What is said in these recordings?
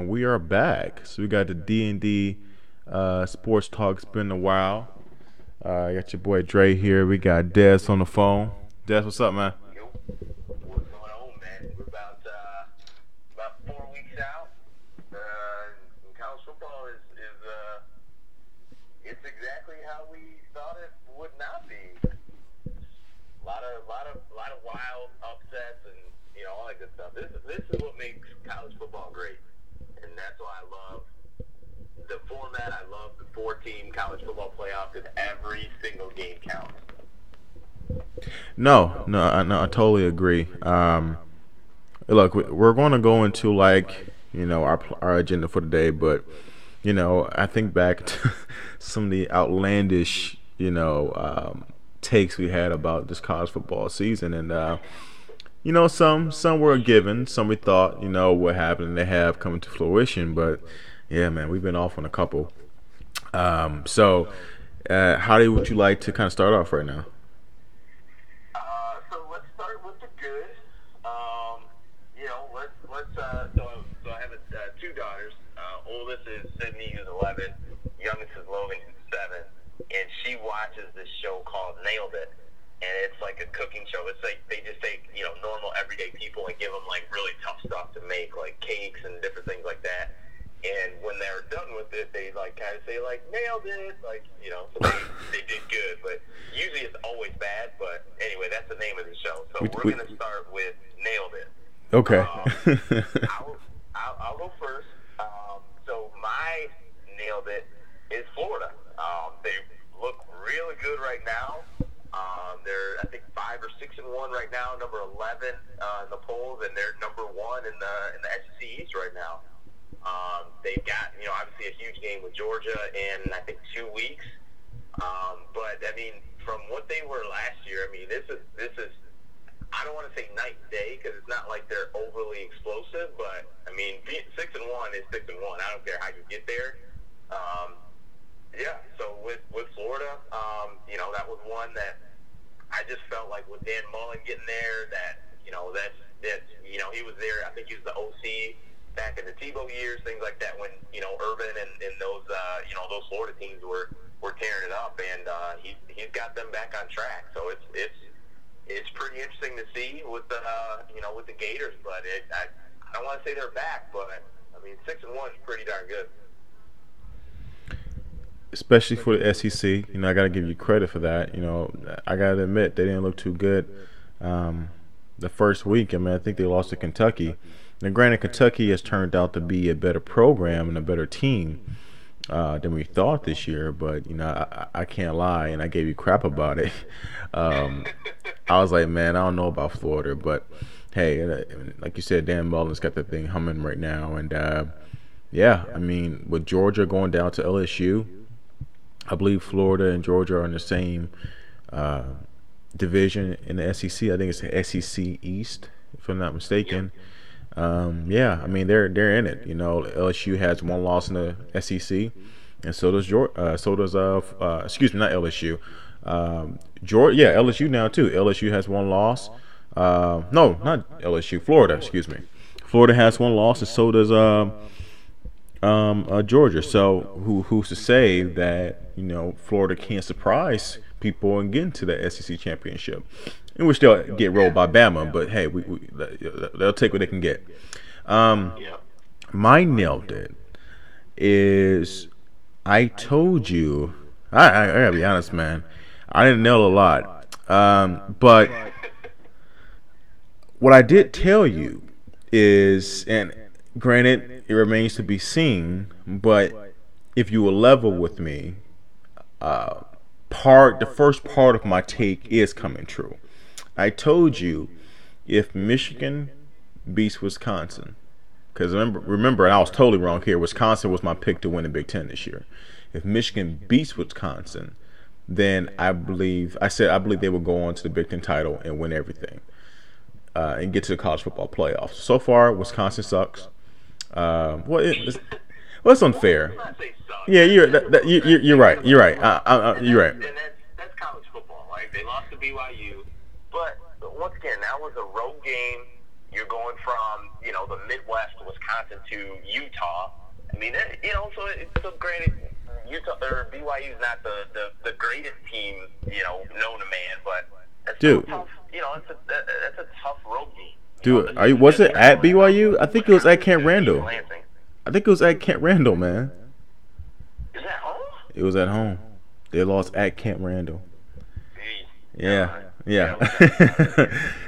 and we are back. So we got the D&D Sports Talk. It's been a while. I got your boy Dre here. We got Des on the phone. Des, what's up, man? Yo, what's going on, man? We're about 4 weeks out. College football is it's exactly how we thought it would not be. A lot of wild upsets and all that good stuff. This is what makes college football great, and that's why I love the format. I love the 4-team college football playoff, and every single game counts. No, I totally agree. Look, we're going to go into our agenda for the day, but I think back to some of the outlandish takes we had about this college football season, and some were given, some we thought what happened, and they have come to fruition. But yeah, man, we've been off on a couple. Would you like to kind of start off right now? So let's start with the good. So I have two daughters. Oldest is Sydney, who's 11. Youngest is Logan, who's 7. And she watches this show called Nailed It. And it's like a cooking show. It's like they just take, normal everyday people and give them like really tough stuff to make, like cakes and different things like that. And when they're done with it, they like kind of say like nailed it, so they did good. But usually it's always bad. But anyway, that's the name of the show. So we're gonna start with Nailed It. Okay. I'll go first. So my Nailed It is Florida. They look really good right now. They're I think 5 or 6-1 right now, number 11 in the polls, and they're number 1 in the SEC East right now. They've got, obviously a huge game with Georgia in, I think, 2 weeks. But, I mean, from what they were last year, I mean, this is I don't want to say night and day because it's not like they're overly explosive. But, I mean, 6-1 is 6-1. I don't care how you get there. So with Florida, that was one that I just felt like with Dan Mullen getting there that, he was there. I think he was the OC back in the Tebow years, things like that, when Urban and those those Florida teams were tearing it up, and he's got them back on track. So it's pretty interesting to see with the with the Gators, but I don't want to say they're back, but I mean 6-1 is pretty darn good. Especially for the SEC, I got to give you credit for that. I got to admit they didn't look too good the first week. I mean, I think they lost to Kentucky. Now, granted, Kentucky has turned out to be a better program and a better team than we thought this year. But I can't lie, and I gave you crap about it. I was like, man, I don't know about Florida, but hey, like you said, Dan Mullen's got that thing humming right now, and I mean, with Georgia going down to LSU, I believe Florida and Georgia are in the same division in the SEC. I think it's the SEC East, if I'm not mistaken. I mean they're in it. LSU has one loss in the SEC, and so does excuse me, not LSU. Georgia, LSU now too. LSU has one loss. No, not LSU. Florida, excuse me. Florida has one loss, and so does Georgia. So who's to say that Florida can't surprise people and get into the SEC championship? And we still get rolled by Bama, but hey, they'll take what they can get. My Nailed It is I told you. I gotta be honest, man. I didn't nail a lot, but what I did tell you is, and granted, it remains to be seen, but if you will level with me, the first part of my take is coming true. I told you if Michigan beats Wisconsin, because remember, and I was totally wrong here. Wisconsin was my pick to win the Big Ten this year. If Michigan beats Wisconsin, then I believe they will go on to the Big Ten title and win everything, and get to the college football playoffs. So far, Wisconsin sucks. It's unfair. Yeah, you're right. You're right. You're right. And that's college football. Like they lost to BYU, but once again, that was a road game. You're going from, the Midwest, Wisconsin to Utah. I mean, so it's granted, Utah or BYU is not the greatest team, known to man, but that's Dude. tough. That's a tough road game. Dude, was it at BYU? I think it was at Camp Randall. I think it was at Camp Randall, man. Is that home? It was at home. They lost at Camp Randall. Yeah.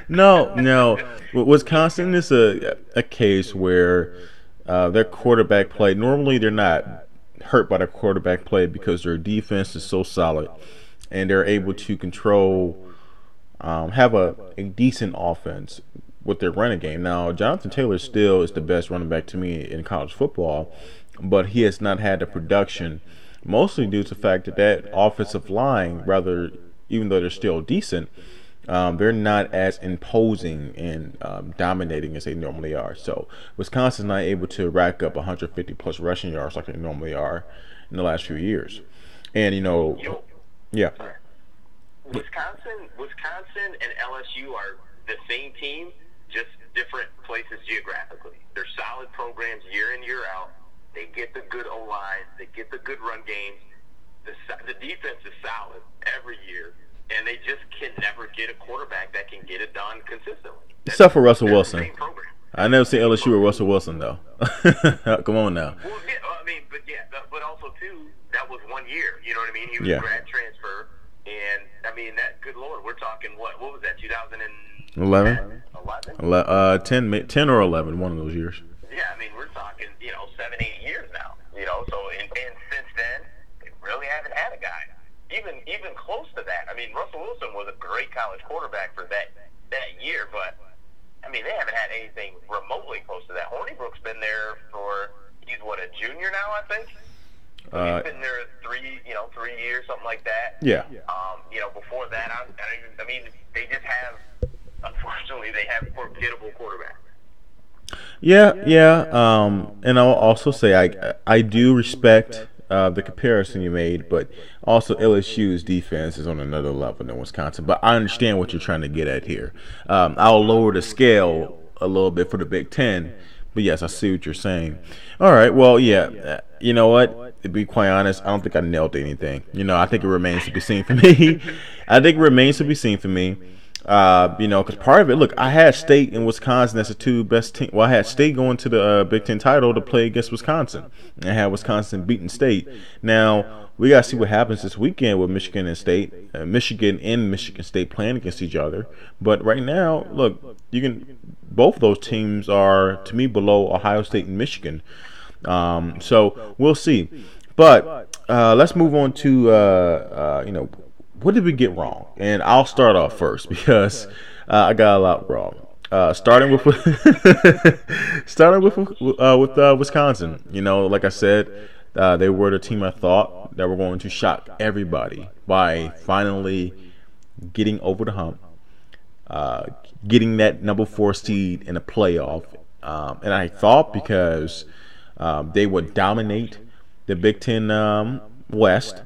No. Wisconsin is a case where their quarterback play. Normally, they're not hurt by their quarterback play because their defense is so solid, and they're able to control, have a decent offense with their running game. Now, Jonathan Taylor still is the best running back to me in college football, but he has not had the production, mostly due to the fact that offensive line, rather, even though they're still decent, they're not as imposing and dominating as they normally are. So Wisconsin's not able to rack up 150 plus rushing yards like they normally are in the last few years. And yeah. Wisconsin and LSU are the same team, just different places geographically. They're solid programs year in, year out. They get the good O-lines. They get the good run games. The defense is solid every year, and they just can never get a quarterback that can get it done consistently. Except for Russell Wilson. I never seen LSU with Russell Wilson, though. Come on now. Well, but also, too, that was 1 year. You know what I mean? He was a grad transfer, and, that, good Lord, we're talking, what was that, 2011? 10 or 11, one of those years. Yeah, we're talking, 7, 8 years now. So, and since then, they really haven't had a guy even close to that. Russell Wilson was a great college quarterback for that year, but they haven't had anything remotely close to that. Hornibrook's been there he's a junior now, I think. He's been there 3 years, something like that. Yeah. Before that, they just have, unfortunately, they have forgettable quarterbacks. Yeah. And I'll also say I do respect the comparison you made, but also LSU's defense is on another level than Wisconsin. But I understand what you're trying to get at here. I'll lower the scale a little bit for the Big Ten, but yes, I see what you're saying. All right, well, yeah, you know what? To be quite honest, I don't think I nailed anything. I think it remains to be seen for me. Because part of it, look, I had State and Wisconsin as the two best teams. Well, I had State going to the Big Ten title to play against Wisconsin, and I had Wisconsin beating State. Now, we got to see what happens this weekend with Michigan and State. Michigan and Michigan State playing against each other. But right now, look, both of those teams are, to me, below Ohio State and Michigan. So we'll see. But let's move on to, what did we get wrong? And I'll start off first because I got a lot wrong. Starting with Wisconsin. Like I said, they were the team I thought that were going to shock everybody by finally getting over the hump, getting that number 4 seed in a playoff. And I thought because they would dominate the Big Ten West.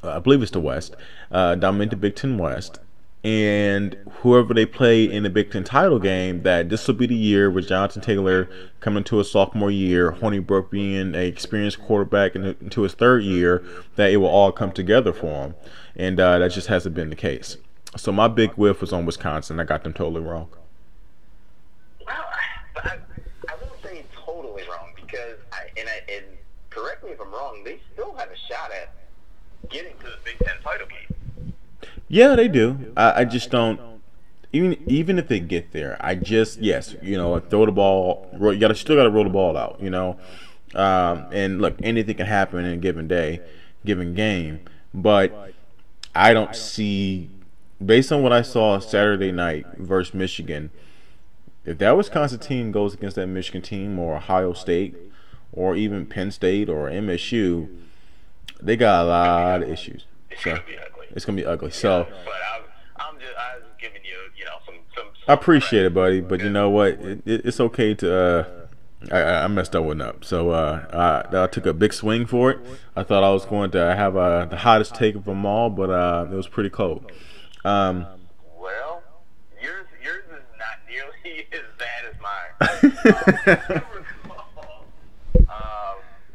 I believe it's the West, dominate the Big Ten West, and whoever they play in the Big Ten title game, that this will be the year with Jonathan Taylor coming into his sophomore year, Hornibrook being an experienced quarterback into his third year, that it will all come together for him, and that just hasn't been the case. So my big whiff was on Wisconsin. I got them totally wrong. Well, I won't say totally wrong because, and correct me if I'm wrong, they still have a shot at getting to the Big Ten title game. Yeah, they do. I just don't. Even if they get there, throw the ball. You still got to roll the ball out. And look, anything can happen in a given game. But I don't see, based on what I saw Saturday night versus Michigan, if that Wisconsin team goes against that Michigan team or Ohio State or even Penn State or MSU, they got a lot of issues. So it's gonna be ugly. So, but I was giving you, some I appreciate it, buddy. But you know what? It's okay to. I messed that one up. So I took a big swing for it. I thought I was going to have the hottest take of them all, but it was pretty cold. Well, yours is not nearly as If you recall,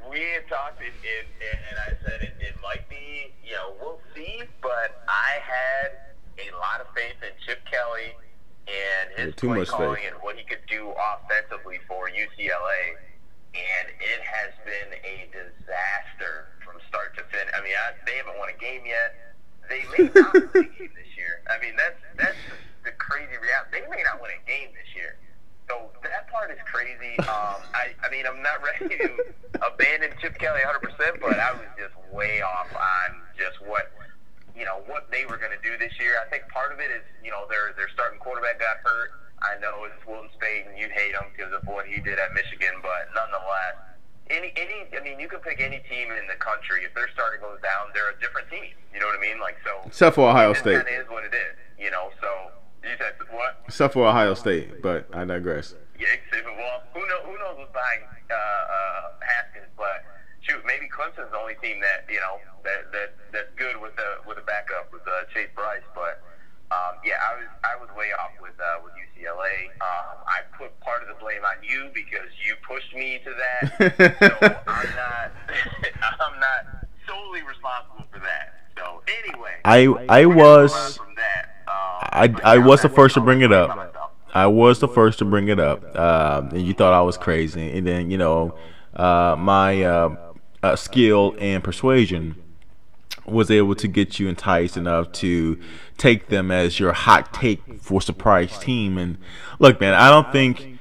we had talked, and I said it might be, we'll see, but I had a lot of faith in Chip Kelly and his play calling and what he could do offensively for UCLA, and it has been a disaster from start to finish. I mean, they haven't won a game yet. They may not win a game this year. I mean, that's the crazy reality. They may not win a game this year. So that part is crazy. I mean, I'm not ready to abandon Chip Kelly 100%, but I was just way off on just what they were going to do this year. I think part of it is, their starting quarterback got hurt. I know it's Wilton Spade, and you hate him because of what he did at Michigan, but nonetheless, you can pick any team in the country. If their starter goes down, they're a different team. You know what I mean? Except for Ohio State. That is what it is. So you said what? Except for Ohio State, but I digress. Yeah, well, who knows what's behind Haskins? But shoot, maybe Clemson's the only team that that's good with a backup with Chase Bryce. But I was way off with UCLA. I put part of the blame on you because you pushed me to that. So I'm not solely responsible for that. So anyway, I was the first to bring it up. I was the first to bring it up, and you thought I was crazy. And then my skill and persuasion was able to get you enticed enough to take them as your hot take for surprise team. And look, man, I don't think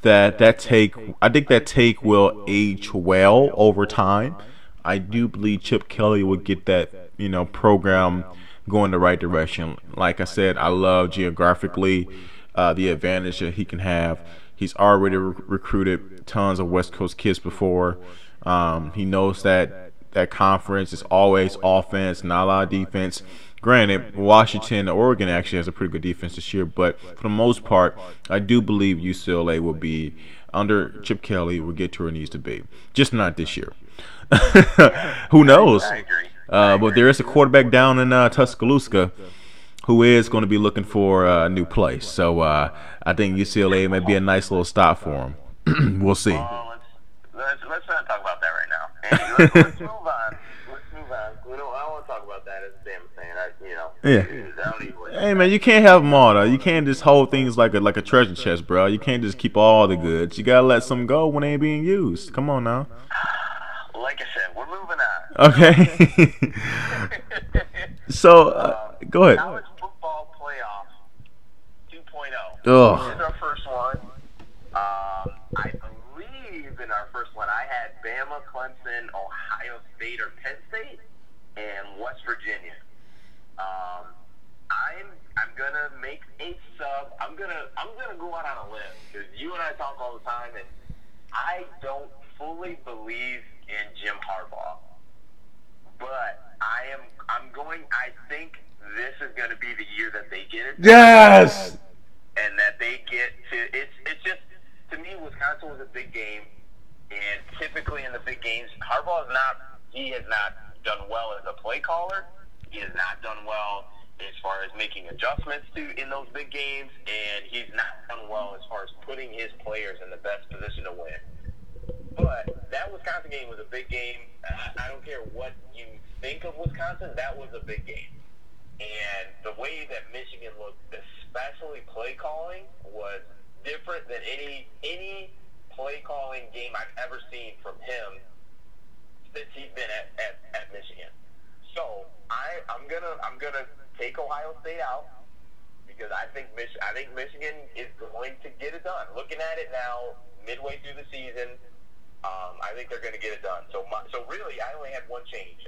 that take will age well over time. I do believe Chip Kelly will get that program going the right direction. Like I said, I love geographically the advantage that he can have. He's already recruited tons of West Coast kids before. He knows that conference is always offense, not a lot of defense. Granted, Oregon actually has a pretty good defense this year, but for the most part, I do believe UCLA will be, under Chip Kelly, will get to where it needs to be. Just not this year. Who knows? I agree. But there is a quarterback down in Tuscaloosa who is going to be looking for a new place. So I think UCLA may be a nice little stop for him. We'll see. Let's not talk about that right now. Anyway, let's move on. I don't want to talk about that as a damn thing. I don't even. Hey man, you can't have them all though. You can't just hold things like a treasure chest, bro. You can't just keep all the goods. You gotta let some go when they ain't being used. Come on now. Like I said, we're moving on. Okay. So go ahead. College football playoff 2.0. Ugh. This is our first one. I believe in our first one I had Bama, Clemson, Ohio State, or Penn State, and West Virginia. I'm gonna make a sub. I'm gonna go out on a limb because you and I talk all the time, and I don't fully believe in Jim Harbaugh, but I think this is going to be the year that they get it. Yes. And that they get to. It's just, to me, Wisconsin was a big game, and typically in the big games, Harbaugh has not done well as a play caller. He has not done well as far as making adjustments in those big games, and he's not done well as far as putting his players in the best position to win. But that Wisconsin game was a big game. I don't care what you think of Wisconsin, that was a big game. And the way that Michigan looked, especially play calling, was different than any play calling game I've ever seen from him since he's been at Michigan. So I'm gonna take Ohio State out because I think Michigan is going to get it done. Looking at it now, midway through the season, I think they're going to get it done. So really, I only had one change.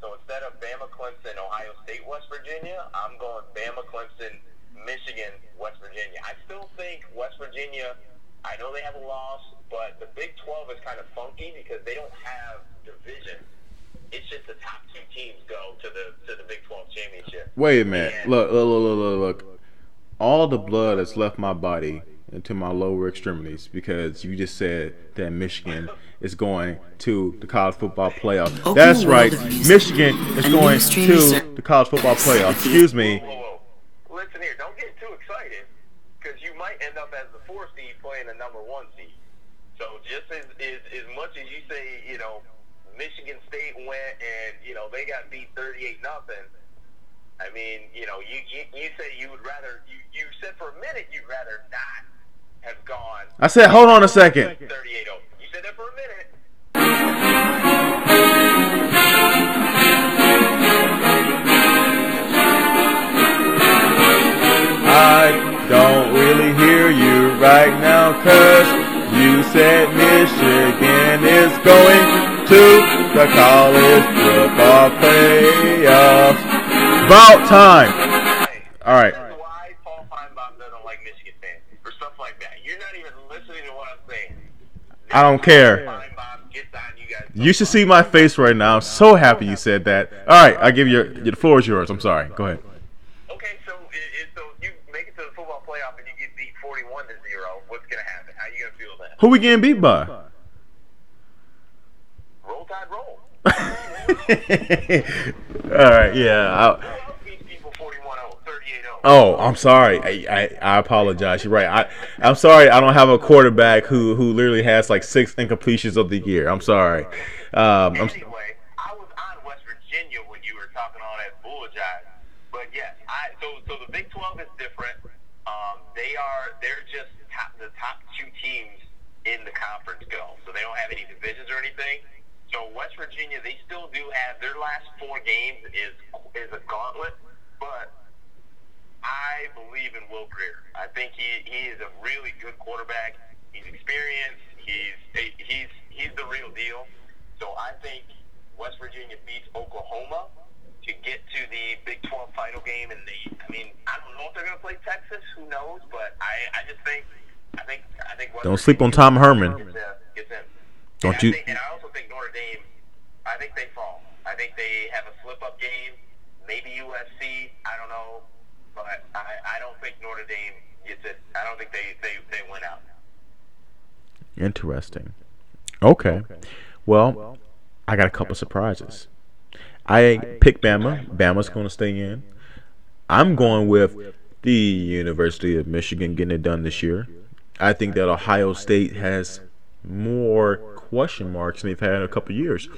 So instead of Bama, Clemson, Ohio State, West Virginia, I'm going Bama, Clemson, Michigan, West Virginia. I still think West Virginia, I know they have a loss, but the Big 12 is kind of funky because they don't have division. It's just the top two teams go to the Big 12 championship. Wait a minute. Look. All the blood that's left my body into my lower extremities because you just said that Michigan is going to the college football playoff. That's right. Michigan is going to the college football playoff. Excuse me. Whoa. Listen here. Don't get too excited. because you might end up as the 4 seed playing the number 1 seed. So just as much as you say, Michigan State went and, they got beat 38-0. I mean, you say you would rather, you said for a minute you'd rather not have gone. I said, hold on a second. 38-0. You said that for a minute. I don't really hear you right now, 'cause you said Michigan is going to the college football playoffs. About time. All right. That's why Paul Feinbaum doesn't like Michigan fans or stuff like that. You're not even listening to what I'm saying. I don't care. Feinbaum gets on you guys. You should see my face right now. I'm so happy you said that. All right, I give you the floor is yours. I'm sorry. Go ahead. Okay, so you make it to the football playoff and you get beat 41-0. What's gonna happen? How are you gonna feel then? Who we getting beat by? Roll Tide, roll. All right, yeah. Who else beats people 41-0, 38-0? Oh, I'm sorry. I apologize. You're right. I'm sorry. I don't have a quarterback who literally has like 6 incompletions of the year. I'm sorry. Anyway, I was on West Virginia when you were talking all that bullshit. But yes, so the Big 12 is different. They're just the top 2 teams in the conference go. So they don't have any divisions or anything. So West Virginia, they still do have their last 4 games is a gauntlet, but I believe in Will Grier. I think he is a really good quarterback. He's experienced. He's the real deal. So I think West Virginia beats Oklahoma to get to the Big 12 final game. And I don't know if they're going to play Texas. Who knows? But I just think West Don't sleep on Tom Herman. Gets in. Don't you? And I also think Notre Dame. I think they fall. I think they have a slip-up game. Maybe USC. I don't know. But I don't think Notre Dame gets it. I don't think they win out. Interesting. Okay. Well, I got a couple surprises. I picked Bama. Bama's going to stay in. I'm going with the University of Michigan getting it done this year. I think that Ohio State has more question marks than they've had in a couple years.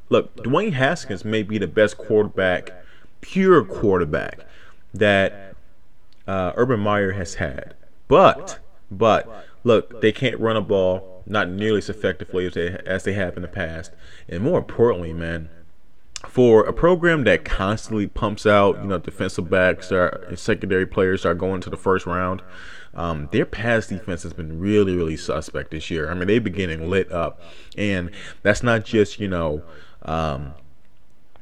Look, Dwayne Haskins may be the best quarterback, pure quarterback, that Urban Meyer has had. But look, they can't run a ball not nearly as effectively as they have in the past. And more importantly, man, for a program that constantly pumps out, defensive backs and secondary players are going to the first round, their pass defense has been really, really suspect this year. I mean, they've been getting lit up, and that's not just not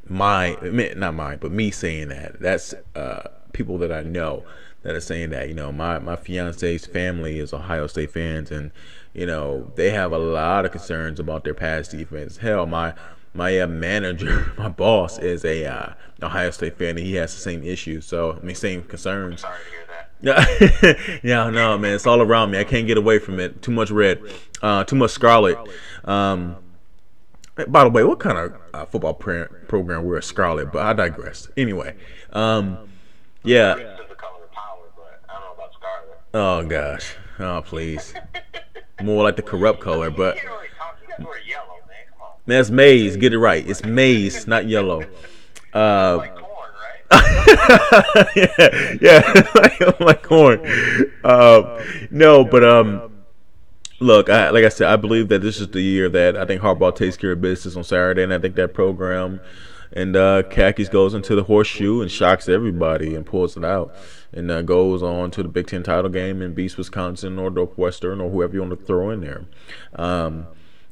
mine, but me saying that. That's people that I know that are saying that. My fiance's family is Ohio State fans, and they have a lot of concerns about their pass defense. Hell, my manager, my boss, is a Ohio State fan, and he has the same issues. So, same concerns. Sorry to hear that. Yeah, no, man, it's all around me. I can't get away from it. Too much red, too much scarlet. By the way, what kind of football program we're at Scarlet? But I digress. Anyway, yeah. It's the color of power, but I don't know about Scarlet. Oh gosh, oh please, more like the corrupt color, but. You can't really talk. You guys wear yellow, man. Come on. That's maize. Get it right. It's maize, not yellow. Like corn, right? yeah, like corn. No, but look, like I said, I believe that this is the year that I think Harbaugh takes care of business on Saturday, and I think that program and Khakis goes into the horseshoe and shocks everybody and pulls it out, and goes on to the Big Ten title game and beats Wisconsin or Northwestern or whoever you want to throw in there.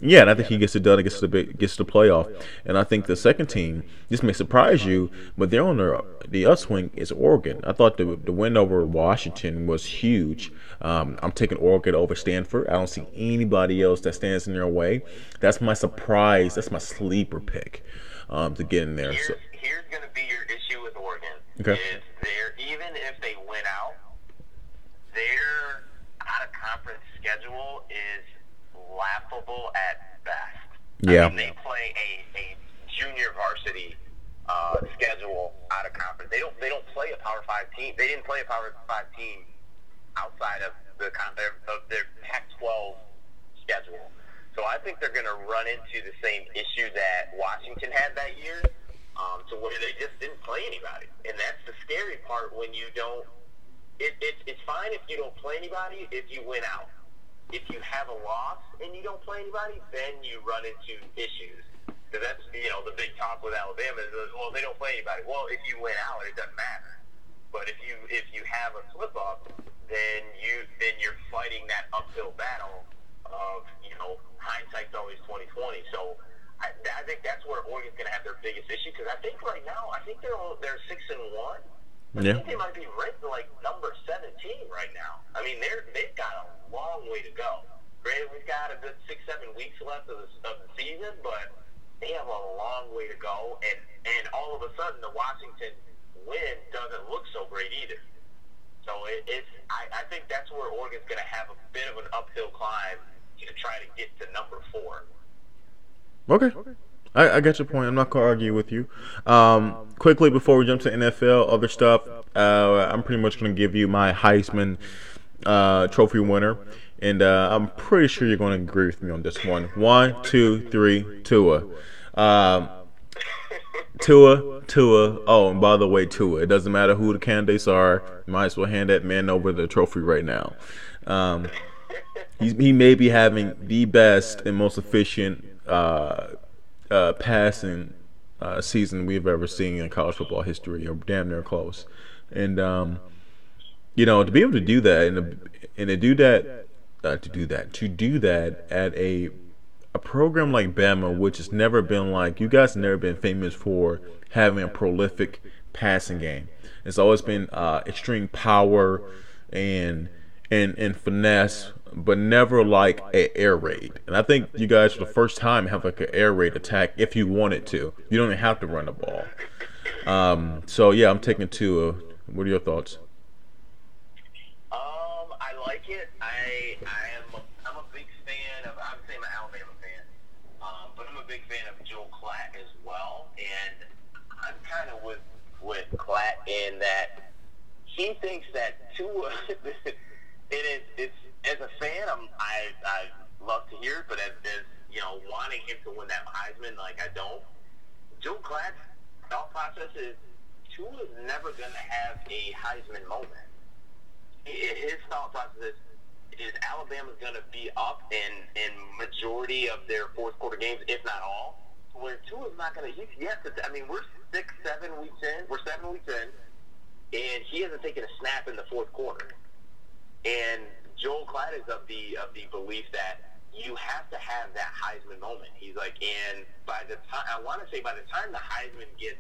Yeah, and I think he gets it done and gets to the playoff. And I think the second team, this may surprise you, but they're on the upswing is Oregon. I thought the win over Washington was huge. I'm taking Oregon over Stanford. I don't see anybody else that stands in their way. That's my surprise. That's my sleeper pick to get in there. Here's going to be your issue with Oregon. Okay. Is even if they win out, their out-of-conference schedule is laughable at best. Yeah. I mean, they play a junior varsity schedule out of conference. They don't play a Power 5 team. They didn't play a Power 5 team outside of their Pac-12 schedule. So I think they're going to run into the same issue that Washington had that year, to where they just didn't play anybody. And that's the scary part when you don't. It's fine if you don't play anybody if you win out. If you have a loss and you don't play anybody, then you run into issues. Because that's, the big talk with Alabama is, well, they don't play anybody. Well, if you win out, it doesn't matter. But if you have a slip up, then you're fighting that uphill battle of, hindsight's always 20/20. So I think that's where Oregon's going to have their biggest issue. Because I think right now, they're 6-1. I think they might be ranked like number 17 right now. I mean, they've got a long way to go. Granted, we've got a good 6-7 weeks left of the season, but they have a long way to go. And all of a sudden, the Washington win doesn't look so great either. So I think that's where Oregon's going to have a bit of an uphill climb to try to get to number 4. Okay. I get your point. I'm not going to argue with you. Quickly, before we jump to NFL, other stuff, I'm pretty much going to give you my Heisman Trophy winner. And I'm pretty sure you're going to agree with me on this one. 1, 2, 3, Tua. Tua. Oh, and by the way, Tua. It doesn't matter who the candidates are. You might as well hand that man over the trophy right now. He may be having the best and most efficient passing season we've ever seen in college football history, or damn near close. And to be able to do that to do that at a program like Bama, which has never been like, you guys have never been famous for having a prolific passing game. It's always been extreme power and finesse, but never like an air raid. And I think you guys for the first time have like an air raid attack if you wanted to. You don't even have to run the ball. So yeah, I'm taking Tua. What are your thoughts? I like it. I'm a big fan of. Obviously, I'm an Alabama fan, but I'm a big fan of Joe Klatt as well. And I'm kind of with Klatt in that he thinks that Tua. It's as a fan, I love to hear it, but as wanting him to win that Heisman, like, I don't. Joe Klatt's thought process is Tua's never going to have a Heisman moment. His thought process is Alabama's going to be up in majority of their fourth quarter games, if not all. Where Tua's not going to. I mean, we're 6-7 weeks in. We're 7 weeks in, and he hasn't taken a snap in the fourth quarter. And Joel Klatt is of the belief that you have to have that Heisman moment. He's like, and by the time the Heisman gets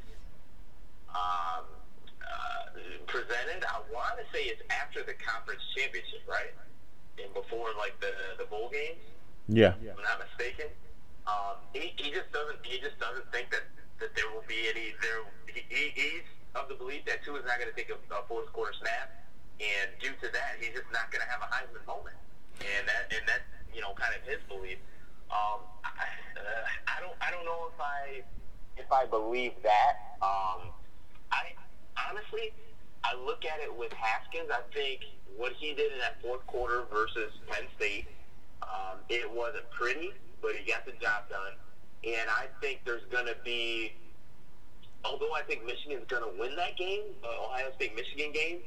presented, I want to say it's after the conference championship, right? And before like the bowl games. Yeah. If I'm not mistaken. He just doesn't think that there will be any there. He's of the belief that Tua is not going to take a fourth quarter snap. And due to that, he's just not going to have a Heisman moment, and that's kind of his belief. I don't know if I believe that. I honestly look at it with Haskins. I think what he did in that fourth quarter versus Penn State, it wasn't pretty, but he got the job done. And I think there's going to be, although I think Michigan's going to win that game, Ohio State-Michigan game.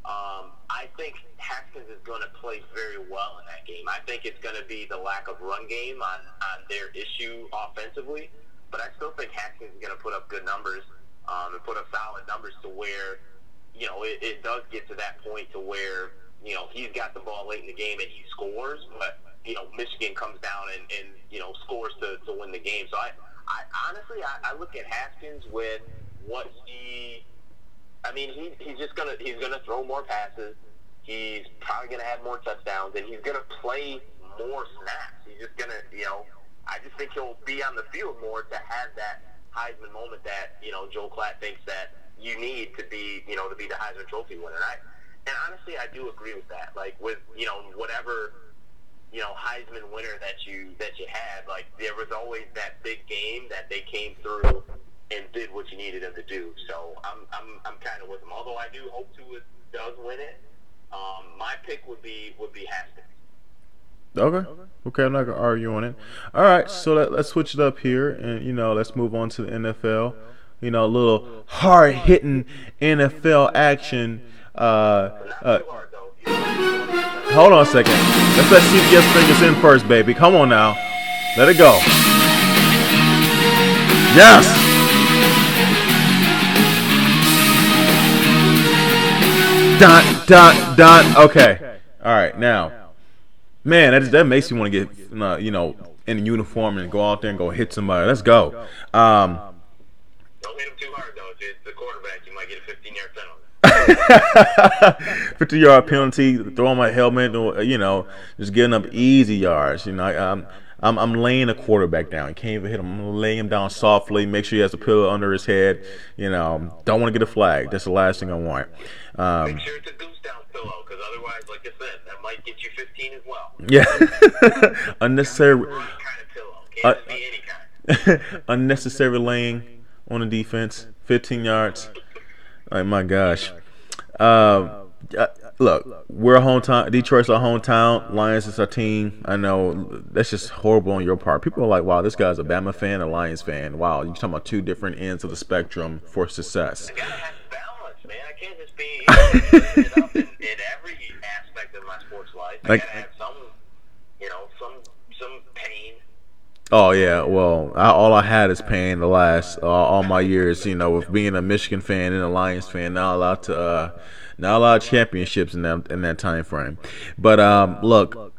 I think Haskins is going to play very well in that game. I think it's going to be the lack of run game on their issue offensively, but I still think Haskins is going to put up good numbers and put up solid numbers to where, it does get to that point to where, he's got the ball late in the game and he scores, but, Michigan comes down and scores to win the game. So I honestly look at Haskins with what he's gonna throw more passes. He's probably gonna have more touchdowns, and he's gonna play more snaps. He's just gonna, I just think he'll be on the field more to have that Heisman moment that Joe Klatt thinks that you need to be, to be the Heisman Trophy winner. And honestly, I do agree with that. Like with whatever Heisman winner that you had, like there was always that big game that they came through and did what you needed him to do. So I'm kind of with him. Although I do hope Tua does win it. My pick would be Haskins. Okay, I'm not gonna argue on it. All right, so let's switch it up here, and let's move on to the NFL. A little hard hitting NFL action. But not Uh, too hard though. You don't want to get hurt. Hold on a second. Let's let CBS bring us in first, baby. Come on now, let it go. Yes. Dot dot dot. Okay. All right. Now, man, that makes you want to get in uniform and go out there and go hit somebody. Let's go. Don't hit him too hard though. If it's the quarterback, you might get a 15-yard penalty. 50-yard penalty, throwing my helmet, or just getting up easy yards. I'm laying a quarterback down. You can't even hit him. I'm gonna lay him down softly. Make sure he has a pillow under his head. Don't want to get a flag. That's the last thing I want. Make sure it's a goose down pillow, because otherwise, like I said, that might get you 15 as well. Yeah, unnecessary. Wrong kind of pillow. Can't just be any kind. Unnecessary laying on the defense. 15 yards. Oh my gosh. Look, we're a hometown. Detroit's our hometown. Lions is our team. I know that's just horrible on your part. People are like, "Wow, this guy's a Bama fan, a Lions fan." Wow, you're talking about two different ends of the spectrum for success. I gotta have balance, man. I can't just be it up in every aspect of my sports life. I gotta have some pain. Oh yeah, well, all I had is pain the last all my years. With being a Michigan fan and a Lions fan, not a lot of championships in that time frame. But look,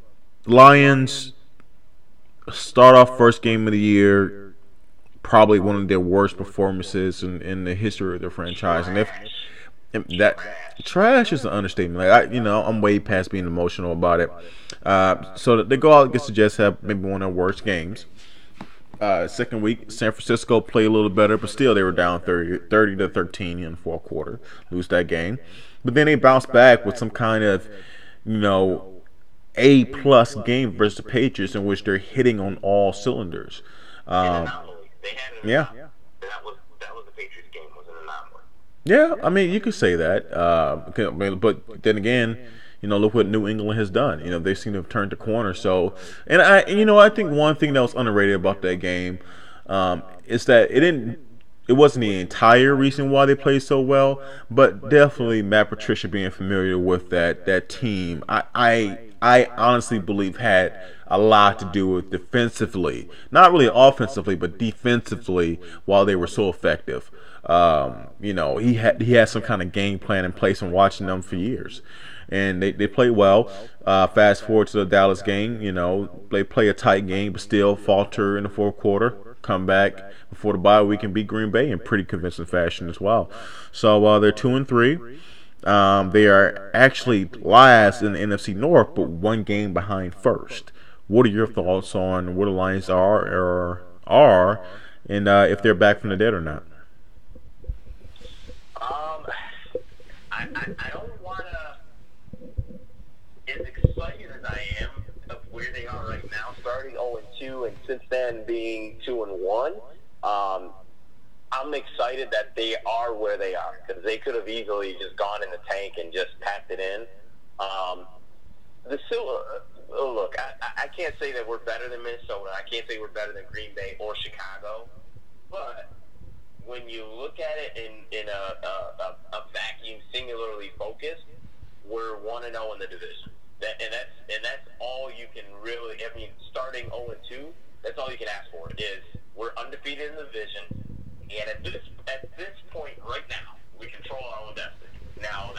Lions start off first game of the year, probably one of their worst performances in the history of their franchise, and that trash is an understatement. Like I'm way past being emotional about it. So they go out against the Jets, have maybe one of their worst games. Second week, San Francisco played a little better, but still they were down 30 to 13 in the fourth quarter, lose that game. But then they bounced back with some kind of, A+ game versus the Patriots, in which they're hitting on all cylinders. They had an Yeah. anomaly. That was the Patriots game, was an anomaly. Yeah, I mean, you could say that. But then again, look what New England has done. They seem to have turned the corner. So, and I think one thing that was underrated about that game is that it wasn't the entire reason why they played so well, but definitely Matt Patricia being familiar with that team. I honestly believe had a lot to do with defensively, not really offensively, but defensively, while they were so effective. He had some kind of game plan in place and watching them for years. And they play well. Fast forward to the Dallas game, they play a tight game, but still falter in the fourth quarter. Come back before the bye week and beat Green Bay in pretty convincing fashion as well. So they're 2-3. They are actually last in the NFC North, but one game behind first. What are your thoughts on where the Lions are, and if they're back from the dead or not? I don't want to, as excited as I am of where they are right now, starting 0-2, and since then being 2-1. I'm excited that they are where they are, because they could have easily just gone in the tank and just packed it in. Look, I can't say that we're better than Minnesota. I can't say we're better than Green Bay or Chicago. But when you look at it in a vacuum, singularly focused, we're 1-0 in the division. That's all you can really. I mean, starting 0-2, that's all you can ask for. Is we're undefeated in the division, and at this point right now, we control our own destiny. Now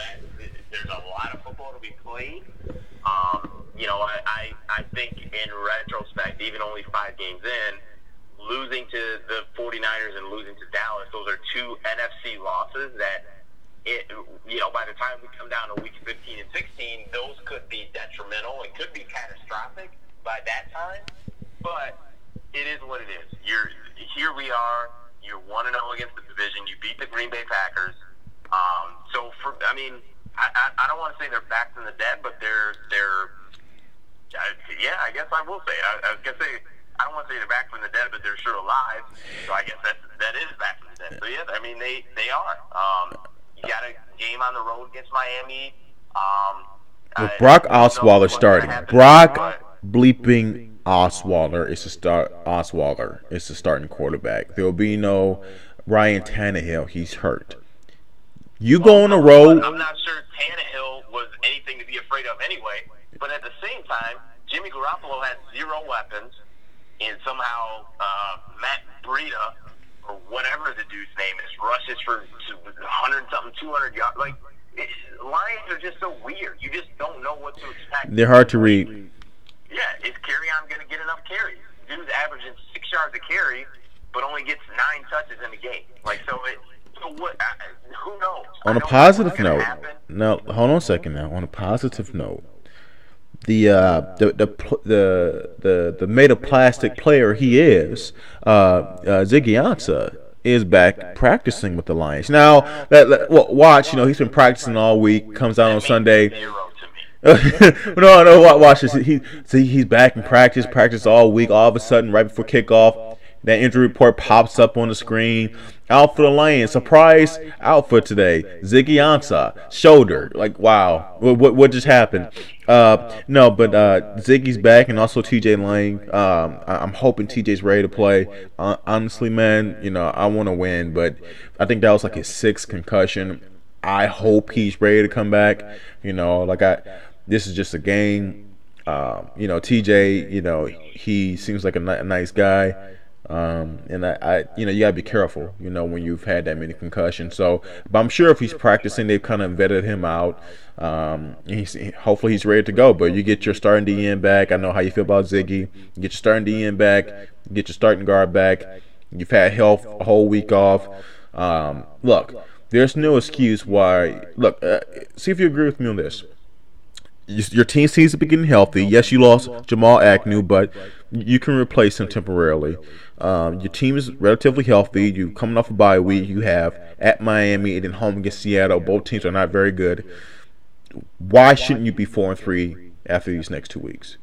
there's a lot of football to be played. I think in retrospect, even only 5 games in, losing to the 49ers and losing to Dallas, those are 2 NFC losses that, by the time we come down to week 15 and 16, those could be detrimental and could be catastrophic by that time. But it is what it is. Here we are. You're 1-0 against the division. You beat the Green Bay Packers. I don't want to say they're back from the dead, but I guess I will say. I was gonna say, I don't want to say they're back from the dead, but they're sure alive. So I guess that is back from the dead. So yeah, I mean they are. You got a game on the road against Miami. With Brock I don't know Osweiler what's gonna starting, happen there, Brock but bleeping Osweiler is the start. Osweiler is the starting quarterback. There will be no Ryan Tannehill. He's hurt. You well, go on the no, but road. I'm not sure Tannehill was anything to be afraid of anyway. But at the same time, Jimmy Garoppolo has zero weapons, and somehow Matt Breida or whatever the dude's name is rushes for 100 something, 200 yards. Like Lions are just so weird. You just don't know what to expect. They're hard to read. Yeah, is Carryon going to get enough carries? Dude's averaging 6 yards a carry, but only gets 9 touches in the game. Like so, so what? Who knows? On I a don't know what's positive going to note, happen. now hold on a second. Now, on a positive note, the made of plastic player he is, Ziggy Ansah is back practicing with the Lions. Now, watch. He's been practicing all week. Comes out on Sunday. Zero to me. No, watch this. He's back in practice all week. All of a sudden, right before kickoff, that injury report pops up on the screen. Out for the Lions. Surprise out for today. Ziggy Ansah, shoulder. Like, wow. What just happened? No, but Ziggy's back, and also TJ Lang. I'm hoping TJ's ready to play. Honestly, man, I want to win, but I think that was like his 6th concussion. I hope he's ready to come back. This is just a game. TJ, he seems like a nice guy. And you gotta be careful, when you've had that many concussions. So, but I'm sure if he's practicing, they've kind of vetted him out. Hopefully he's ready to go. But you get your starting DN back. I know how you feel about Ziggy. You get your starting DN back. You get your starting guard back. You've had health a whole week off. Look, there's no excuse why. Look, see if you agree with me on this. Your team seems to be getting healthy. Yes, you lost Jamal Agnew, but you can replace him temporarily. Your team is relatively healthy. You're coming off a bye week. You have at Miami and then home against Seattle. Both teams are not very good. Why shouldn't you be 4-3 after these next 2 weeks?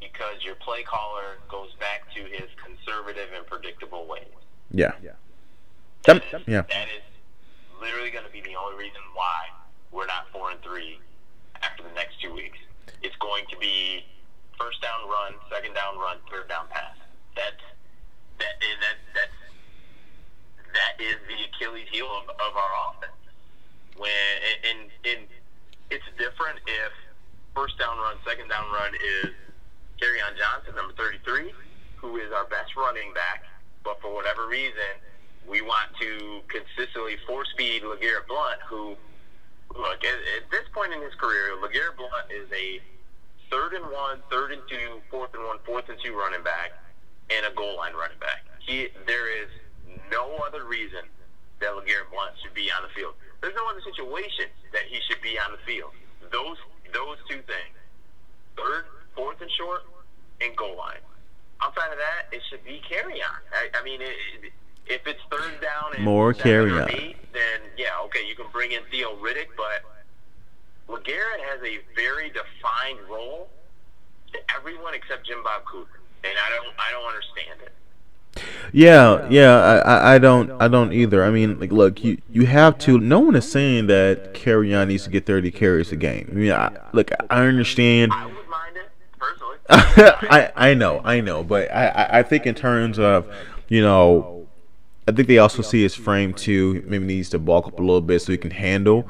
Because your play caller goes back to his conservative and predictable ways. Yeah. That is literally going to be the only reason why we're not 4-3 after the next 2 weeks. It's going to be first down run, second down run, third down pass. That is the Achilles heel of our offense. And it's different if first down run, second down run is Kerryon Johnson, number 33, who is our best running back, but for whatever reason, we want to consistently force feed LeGarrette Blount, who, look, at this point in his career, LeGarrette Blount is a 3rd and 1, 3rd and 2, 4th and 1, 4th and 2 running back, and a goal line running back. There is no other reason that LeGarrette Blount should be on the field. There's no other situation that he should be on the field. Those 2 things, 3rd, 4th and short, and goal line. Outside of that, it should be carry on. I mean, if it's 3rd down and more carry on, then yeah, okay, you can bring in Theo Riddick, but LeGarrette has a very defined role to everyone except Jim Bob Cooper, and I don't understand it. Yeah, I don't either. I mean, like, look, you have to. No one is saying that Kerryon needs to get 30 carries a game. I mean, I understand. I would mind it personally. I know, but I think in terms of, I think they also see his frame too. Maybe needs to bulk up a little bit so he can handle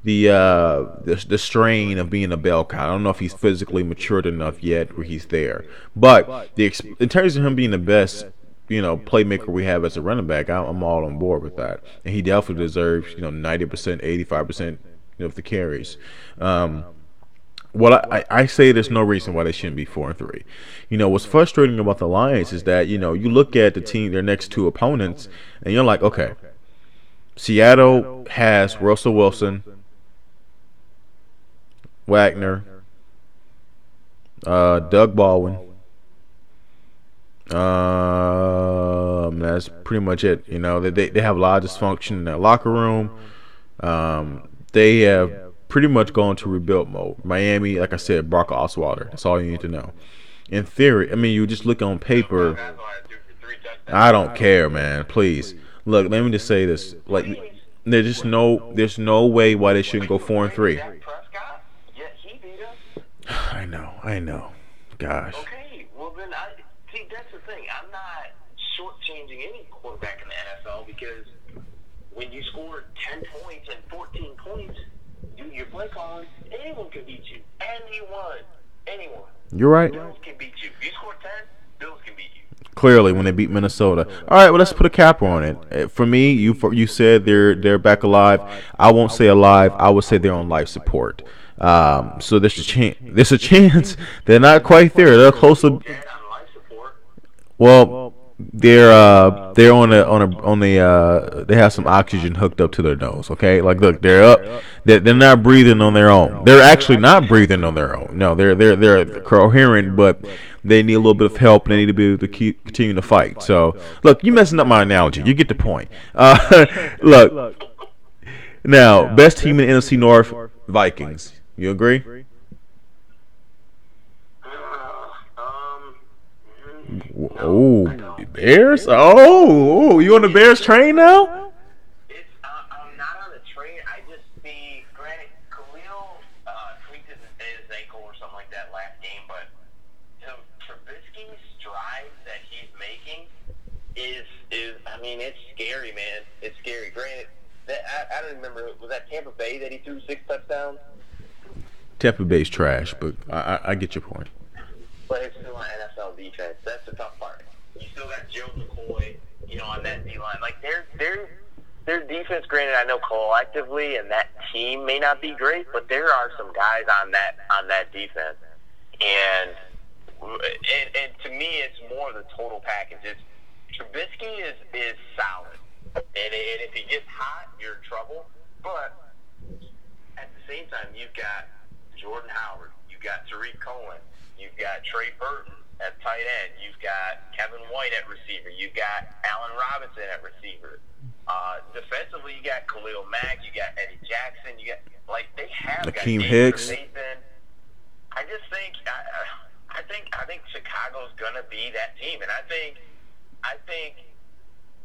the strain of being a bell cow. I don't know if he's physically matured enough yet where he's there. But in terms of him being the best, playmaker we have as a running back, I'm all on board with that. And he definitely deserves, 90%, 85% of the carries. I say there's no reason why they shouldn't be 4-3. What's frustrating about the Lions is that, you look at the team, their next 2 opponents, and you're like, okay, Seattle has Russell Wilson, Wagner, Doug Baldwin. That's pretty much it. They have a lot of dysfunction in their locker room. They have pretty much gone to rebuild mode. Miami, like I said, Brock Osweiler. That's all you need to know. In theory, I mean, you just look on paper. I don't care, man. Please look. Let me just say this. Like, there's no way why they shouldn't go But you 4-3. Dak Prescott, yet he beat us. I know. Gosh. Okay, well then see that's the thing. I'm not shortchanging any quarterback in the NFL because when you score 10 points and 14 points, do your play calling, anyone can beat you. Anyone. You're right. Bills can beat you. If you score 10, Bills can beat you. Clearly, when they beat Minnesota. All right, well, let's put a cap on it. For me, you said they're back alive. I won't say alive. I would say they're on life support. So there's a chance. There's a chance they're not quite there. They're close to. Dead on life support. Well, they're on a they have some oxygen hooked up to their nose. Okay, like look, they're up. They're not breathing on their own. They're actually not breathing on their own. No, they're coherent, but they need a little bit of help. They need to be able to continue to fight. So look, you messing up my analogy. You get the point. Look, now best team in the NFC North, Vikings. You agree? Oh, Bears? Oh, you on the Bears train now? I'm not on the train. I just see, granted, Khalil tweaked his ankle or something like that last game, but Trubisky's strides that he's making is I mean, it's scary, man. It's scary. Granted, I don't remember, was that Tampa Bay that he threw 6 touchdowns? Tampa Bay's trash, but I get your point. But it's still on NFL defense. That's the tough part. You still got Joe McCoy, on that D-line. Like, their defense, granted, I know collectively and that team may not be great, but there are some guys on that defense. And to me, it's more of the total package. Trubisky is solid. And if he gets hot, you're in trouble. But at the same time, you've got Jordan Howard. You've got Tariq Cohen. You've got Trey Burton at tight end. You've got Kevin White at receiver. You've got Allen Robinson at receiver. Defensively, you got Khalil Mack. You got Eddie Jackson. You got they have Akeem Hicks. I just think I think Chicago's gonna be that team, and I think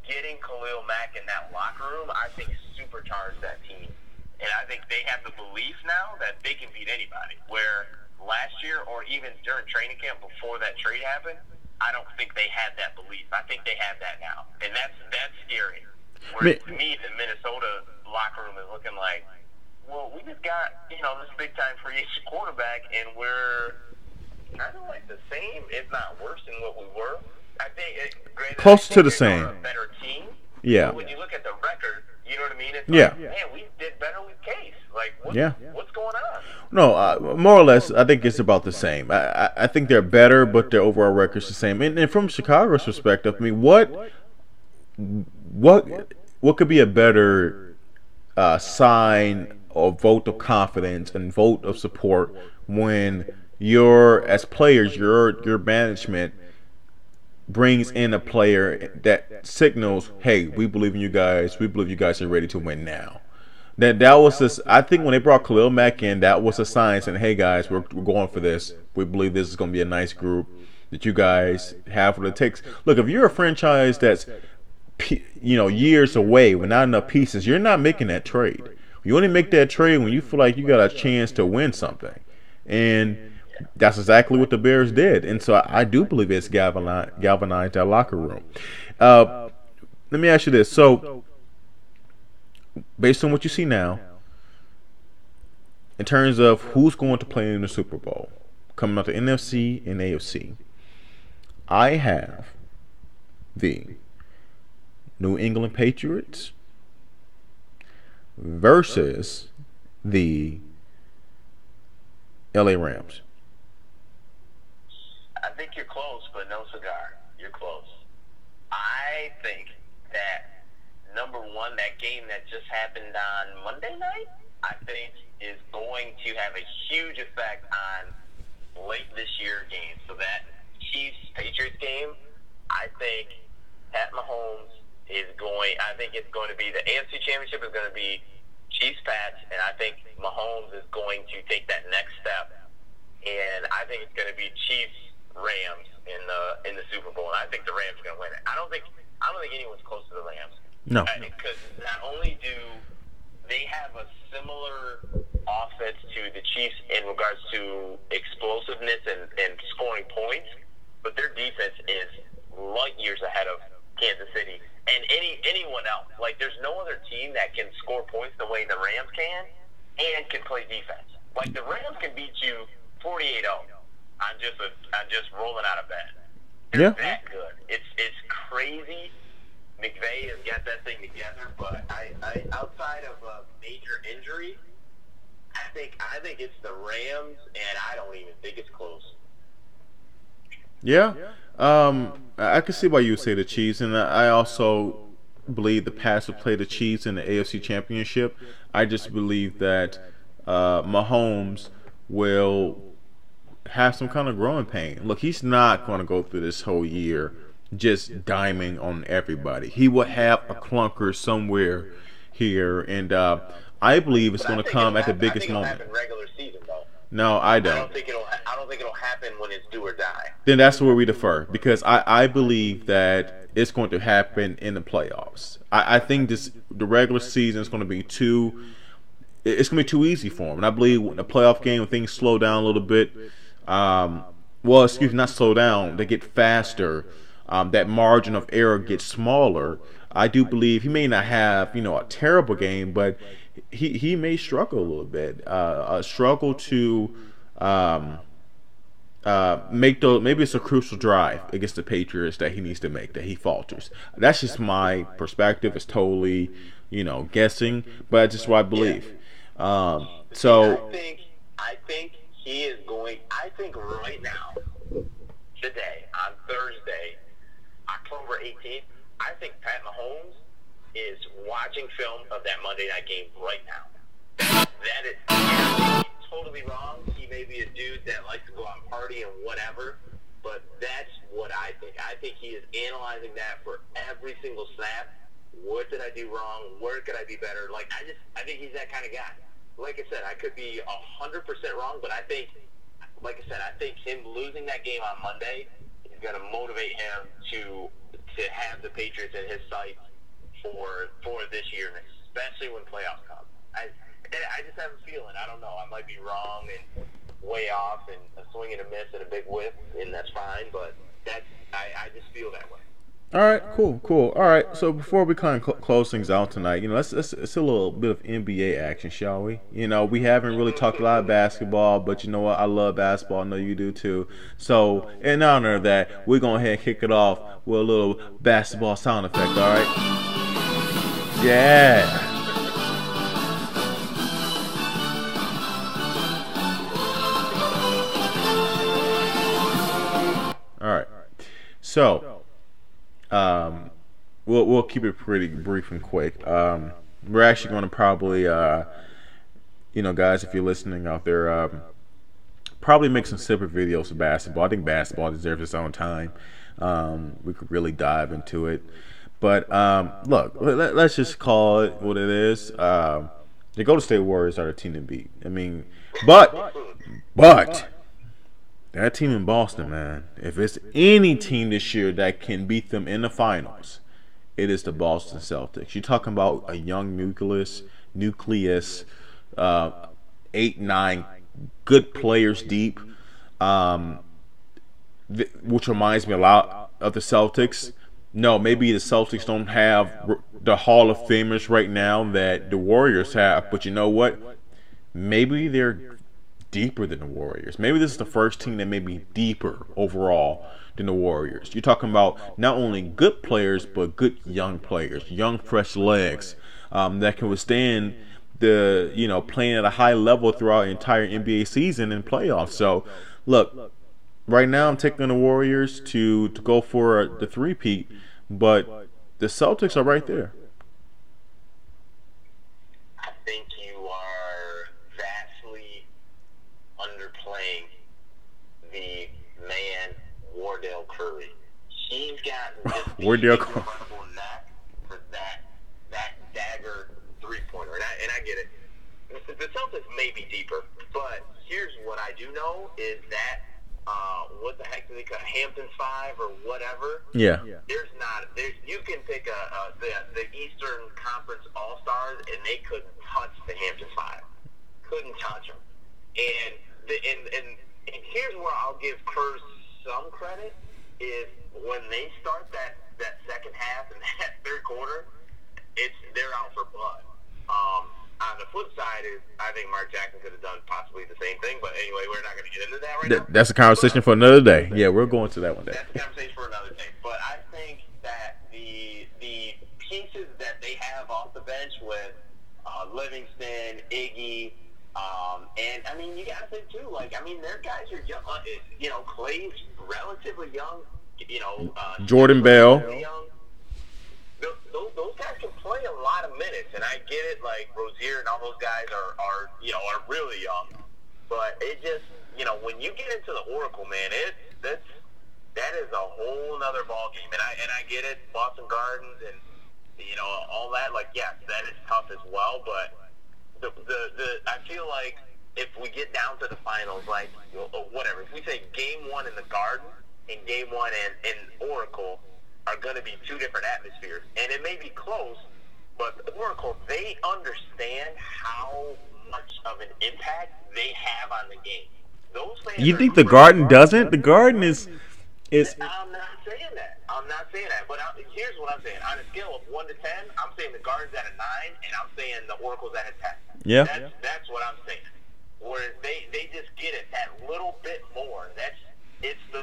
getting Khalil Mack in that locker room, I think supercharged that team, and I think they have the belief now that they can beat anybody. Where last year, or even during training camp before that trade happened, I don't think they had that belief. I think they have that now, and that's scary. Where to me, the Minnesota locker room is looking like, well, we just got this big time free agent quarterback, and we're kind of like the same, if not worse than what we were. I think close to the same. A better team. Yeah. But when you look at the record, you know what I mean? It's yeah. Like, man, we did better with Case. Like, what's going on? No, more or less, I think it's about the same. I think they're better, but their overall record's the same. And from Chicago's perspective, I mean, what could be a better sign or vote of confidence and vote of support when as players, your management brings in a player that signals, hey, we believe in you guys. We believe you guys are ready to win now. That was this. I think when they brought Khalil Mack in, that was a sign saying, hey guys, we're going for this. We believe this is going to be a nice group that you guys have what it takes. Look, if you're a franchise that's years away with not enough pieces, you're not making that trade. You only make that trade when you feel like you got a chance to win something, and that's exactly what the Bears did. And so I do believe it's galvanized that locker room. Let me ask you this. So, based on what you see now, in terms of who's going to play in the Super Bowl, coming out the NFC and AFC, I have the New England Patriots versus the LA Rams. I think you're close, but no cigar. You're close. I think that, number one, that game that just happened on Monday night, I think is going to have a huge effect on late this year games. So that Chiefs-Patriots game, I think Pat Mahomes I think it's going to be, the AFC Championship is going to be Chiefs-Pats, and I think Mahomes is going to take that next step. And I think it's going to be Chiefs-Rams in the Super Bowl, and I think the Rams are going to win it. I don't think anyone's close to the Rams. No. Because not only do they have a similar offense to the Chiefs in regards to explosiveness and scoring points, but their defense is light years ahead of Kansas City and anyone else. Like, there's no other team that can score points the way the Rams can and can play defense. Like, the Rams can beat you 48-0 on just rolling out of bed. They're that good. It's crazy. McVay has got that thing together, but I outside of a major injury, I think it's the Rams, and I don't even think it's close. Yeah. I can see why you would say the Chiefs, and I also believe the Pats will play the Chiefs in the AFC Championship. I just believe that Mahomes will have some kind of growing pain. Look, he's not going to go through this whole year just diming on everybody. He will have a clunker somewhere here, and I believe it's going to come at the biggest moment. I think it'll happen regular season, though. No, I don't. I don't think it'll happen when it's do or die. Then that's where we defer, because I believe that it's going to happen in the playoffs. I think the regular season is going to be too easy for him, and I believe in the playoff game when things slow down a little bit, not slow down, they get faster. That margin of error gets smaller. I do believe he may not have a terrible game, but he may struggle a little bit. Struggle to make those. Maybe it's a crucial drive against the Patriots that he needs to make, that he falters. That's just my perspective. It's totally guessing, but that's just what I believe. I think he is going. I think right now, today on Thursday, October 18th, I think Pat Mahomes is watching film of that Monday night game right now. That is totally wrong. He may be a dude that likes to go out and party and whatever, but that's what I think. I think he is analyzing that for every single snap. What did I do wrong? Where could I be better? I think he's that kind of guy. Like I said, I could be 100% wrong, but I think him losing that game on Monday is going to motivate him to have the Patriots in his sights for this year, and especially when playoffs come. I just have a feeling. I don't know. I might be wrong and way off and a swing and a miss and a big whiff, and that's fine, but I just feel that way. All right, cool. All right, so before we kind of close things out tonight, let's a little bit of NBA action, shall we? We haven't really talked a lot of basketball, but you know what? I love basketball. I know you do too. So in honor of that, we're going to go ahead and kick it off with a little basketball sound effect, all right? Yeah. All right. So we'll keep it pretty brief and quick. We're actually going to probably, guys, if you're listening out there, probably make some separate videos of basketball. I think basketball deserves its own time. We could really dive into it. But look, let's just call it what it is. The Golden State Warriors are the team to beat. I mean, but that team in Boston, man, if it's any team this year that can beat them in the finals, it is the Boston Celtics. You're talking about a young nucleus, 8, 9 good players deep, which reminds me a lot of the Celtics. No, maybe the Celtics don't have the Hall of Famers right now that the Warriors have, but you know what? Maybe they're deeper than the Warriors. Maybe this is the first team that may be deeper overall than the Warriors. You're talking about not only good players, but good young players, young fresh legs that can withstand the playing at a high level throughout the entire NBA season and playoffs. So, look, right now I'm taking the Warriors to go for the three-peat, but the Celtics are right there. I think you are vastly underplaying the man Wardell Curry. He's got this incredible knack for that dagger three-pointer, and I get it. The Celtics may be deeper, but here's what I do know is that what the heck do pick a Hamptons 5 or whatever. Yeah. You can pick the Eastern Conference All-Stars, and they couldn't touch the Hamptons 5. Couldn't touch them. And here's where I'll give Kerr some credit, is when they start that second half and that third quarter, they're out for blood. On the flip side is, I think Mark Jackson could have done possibly the same thing, but anyway, we're not going to get into that right now. That's a conversation for another day. Yeah, we're going to that one day. That's a conversation for another day. But I think that the pieces that they have off the bench with Livingston, Iggy, and I mean, you got to think too. Like, I mean, their guys are young. Clay's relatively young. Jordan Bell. Young. Those guys can play a lot of minutes, and I get it. Like Rozier and all those guys are really young, but it just when you get into the Oracle, man, that is a whole nother ball game, and I get it. Boston Gardens and all that. Like, yes, that is tough as well, but I feel like if we get down to the finals, like whatever, if we say game 1 in the Garden and game 1 in Oracle are going to be two different atmospheres. And it may be close, but Oracle, they understand how much of an impact they have on the game. Those fans you think the Garden doesn't? The Garden is... I'm not saying that. But here's what I'm saying. On a scale of 1 to 10, I'm saying the Garden's at a 9, and I'm saying the Oracle's at a 10. Yeah. That's what I'm saying. Whereas they just get it that little bit more. It's the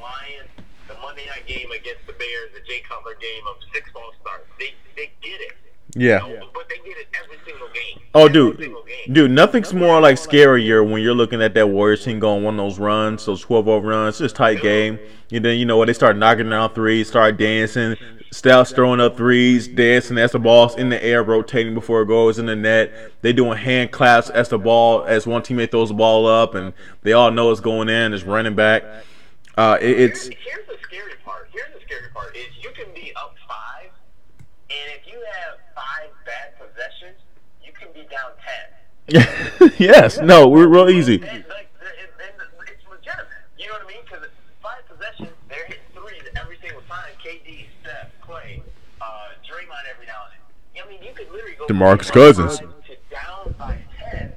Lions, the Monday night game against the Bears, the Jay Cutler game of 6 false starts. They get it. Yeah. But they get it every single game. Oh, dude, nothing's more like scarier when you're looking at that Warriors team going one of those runs, those 12-0 runs. It's just a tight game. And then, when they start knocking down threes, start dancing, Stout's throwing up threes, dancing as the ball's in the air, rotating before it goes in the net. They doing hand claps as one teammate throws the ball up, and they all know it's going in, it's running back. Here's the scary part. Is you can be up 5, and if you have 5 bad possessions, you can be down 10. Yes. No, we're real easy. And it's legitimate. You know what I mean? Because 5 possessions, they're hitting threes every single time. KD, Steph, Clay, Draymond every now and then. I mean, you could literally go DeMarcus Cousins to down by 10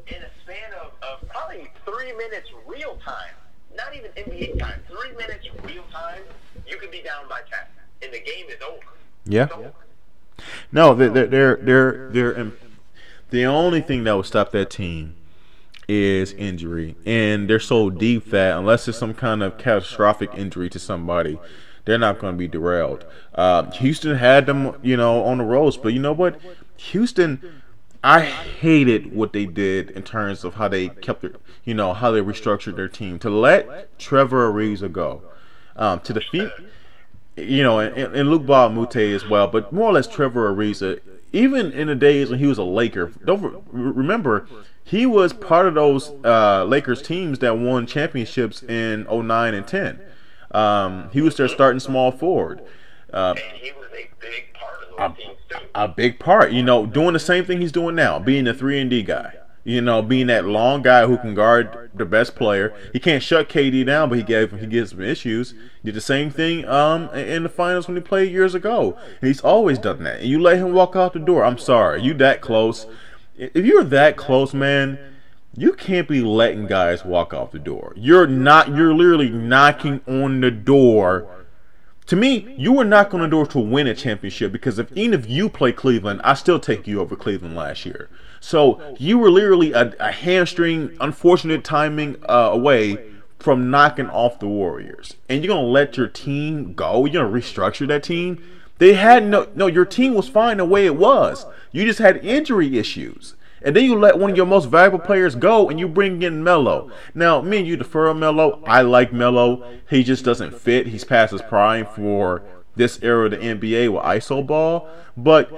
in a span of probably 3 minutes real time. Not even NBA time. 3 minutes real time, you could be down by 10, and the game is over. Yeah. No, they're the only thing that would stop that team is injury, and they're so deep that unless it's some kind of catastrophic injury to somebody, they're not going to be derailed. Houston had them, on the ropes, but you know what? Houston, I hated what they did in terms of how they kept their, how they restructured their team to let Trevor Ariza go, to defeat. And Luke Mute as well, but more or less Trevor Ariza, even in the days when he was a Laker, don't remember, he was part of those Lakers teams that won championships in 09 and 10. He was their starting small forward. And he was a big part of those teams, too. A big part, doing the same thing he's doing now, being the 3-and-D guy. Being that long guy who can guard the best player. He can't shut KD down, but he gives him issues. Did the same thing in the finals when he played years ago. And he's always done that. And you let him walk out the door. I'm sorry, you that close. If you're that close, man, you can't be letting guys walk out the door. You're literally knocking on the door. To me, you were knocking on the door to win a championship, because even if you play Cleveland, I still take you over Cleveland last year. So you were literally a hamstring, unfortunate timing away from knocking off the Warriors. And you're going to let your team go? You're going to restructure that team? They had your team was fine the way it was. You just had injury issues. And then you let one of your most valuable players go, and you bring in Melo. Now, me and you defer Melo. I like Melo. He just doesn't fit. He's past his prime for this era of the NBA with ISO ball. But